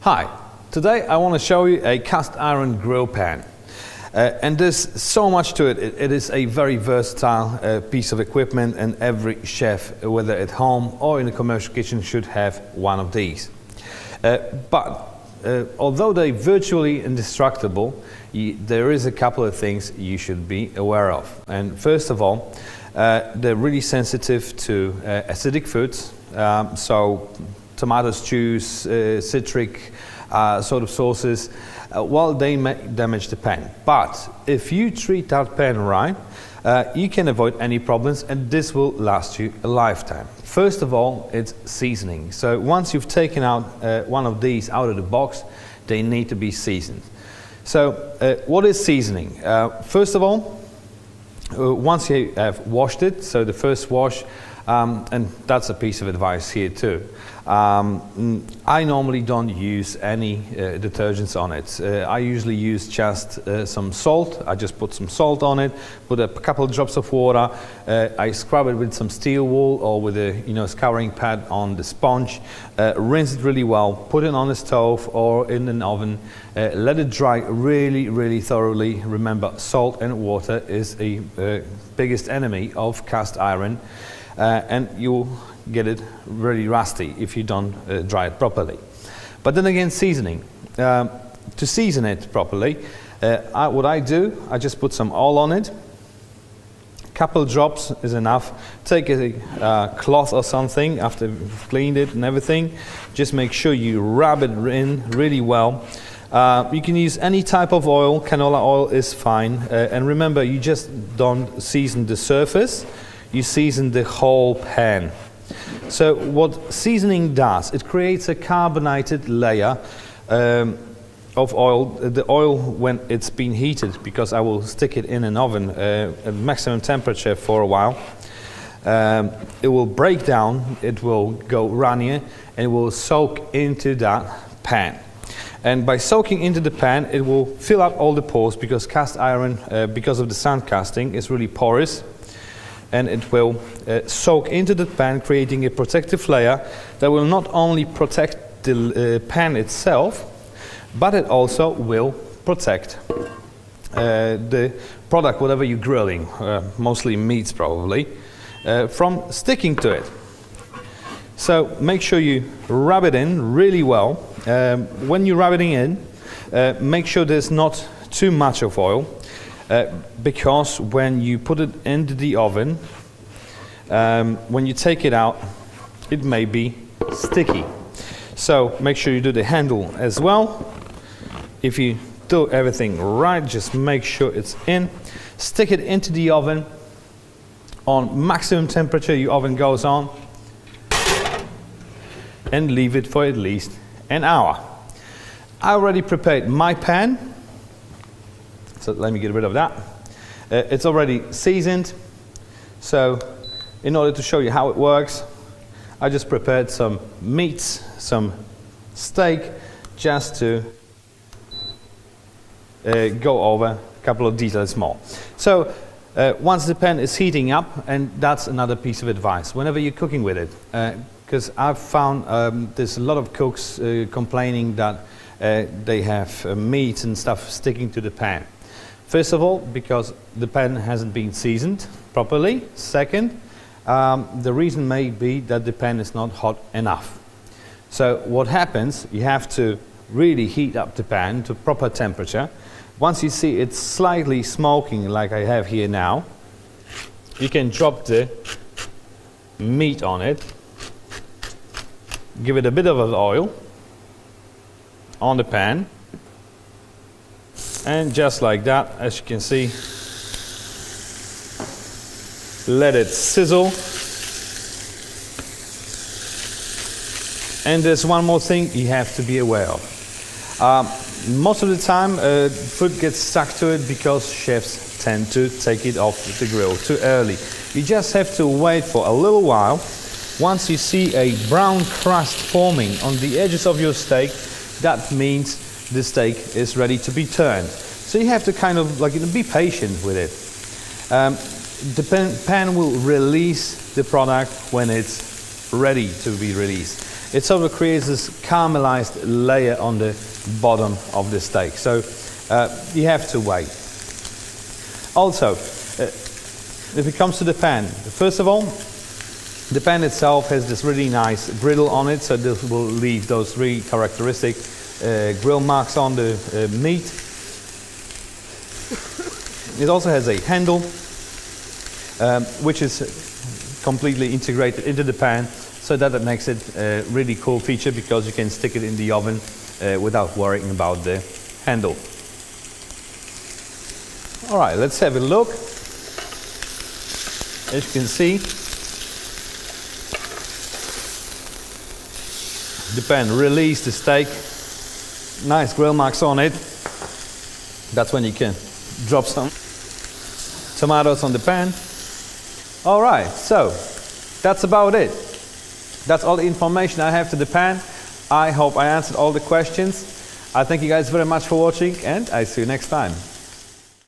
Hi, today I want to show you a cast iron grill pan. And there's so much to it. It is a very versatile piece of equipment, and every chef, whether at home or in a commercial kitchen, should have one of these. But although they're virtually indestructible, there is a couple of things you should be aware of. And first of all, they're really sensitive to acidic foods, so tomato stews, citric sort of sauces, well, they may damage the pan. But if you treat that pan right, you can avoid any problems, and this will last you a lifetime. First of all, it's seasoning. So once you've taken out one of these out of the box, they need to be seasoned. So what is seasoning? First of all, once you have washed it, so the first wash, and that's a piece of advice here too. I normally don't use any detergents on it. I usually use just some salt. I just put some salt on it, put a couple of drops of water. I scrub it with some steel wool or with a scouring pad on the sponge. Rinse it really well. Put it on the stove or in an oven. Let it dry really thoroughly. Remember, salt and water is the biggest enemy of cast iron. And you'll get it really rusty if you don't dry it properly. But then again, seasoning. To season it properly, what I do, I just put some oil on it. A couple drops is enough. Take a cloth or something after you've cleaned it and everything. Just make sure you rub it in really well. You can use any type of oil. Canola oil is fine. And remember, you just don't season the surface. You season the whole pan. So what seasoning does, it creates a carbonated layer of oil. The oil, when it's been heated, because I will stick it in an oven at maximum temperature for a while, it will break down, it will go runnier, and it will soak into that pan. And by soaking into the pan, it will fill up all the pores, because cast iron, because of the sand casting, is really porous. And it will soak into the pan, creating a protective layer that will not only protect the pan itself, but it also will protect the product, whatever you're grilling, mostly meats probably, from sticking to it. So make sure you rub it in really well. When you're rubbing it in, make sure there's not too much of oil. Because when you put it into the oven, when you take it out, it may be sticky. So make sure you do the handle as well. If you do everything right, just make sure it's in. Stick it into the oven on maximum temperature your oven goes on, and leave it for at least an hour. I already prepared my pan. So let me get rid of that. It's already seasoned. So in order to show you how it works, I just prepared some meats, some steak, just to go over a couple of details more. So once the pan is heating up, and that's another piece of advice, whenever you're cooking with it, because I've found there's a lot of cooks complaining that they have meat and stuff sticking to the pan. First of all, because the pan hasn't been seasoned properly. Second, the reason may be that the pan is not hot enough. So what happens, you have to really heat up the pan to proper temperature. Once you see it's slightly smoking, like I have here now, you can drop the meat on it, give it a bit of oil on the pan, and just like that, as you can see, let it sizzle. And there's one more thing you have to be aware of. Most of the time, food gets stuck to it because chefs tend to take it off the grill too early. You just have to wait for a little while. Once you see a brown crust forming on the edges of your steak, that means the steak is ready to be turned. So you have to kind of be patient with it. The pan will release the product when it's ready to be released. it sort of creates this caramelized layer on the bottom of the steak. So you have to wait. Also, if it comes to the pan, first of all, the pan itself has this really nice griddle on it, so this will leave those really characteristic grill marks on the meat. It also has a handle, which is completely integrated into the pan, so that it makes it a really cool feature because you can stick it in the oven without worrying about the handle. All right, let's have a look. As you can see, the pan released the steak. Nice grill marks on it. That's when you can drop some tomatoes on the pan. All right, so that's about it. That's all the information I have to the pan. I hope I answered all the questions. I thank you guys very much for watching, and I see you next time.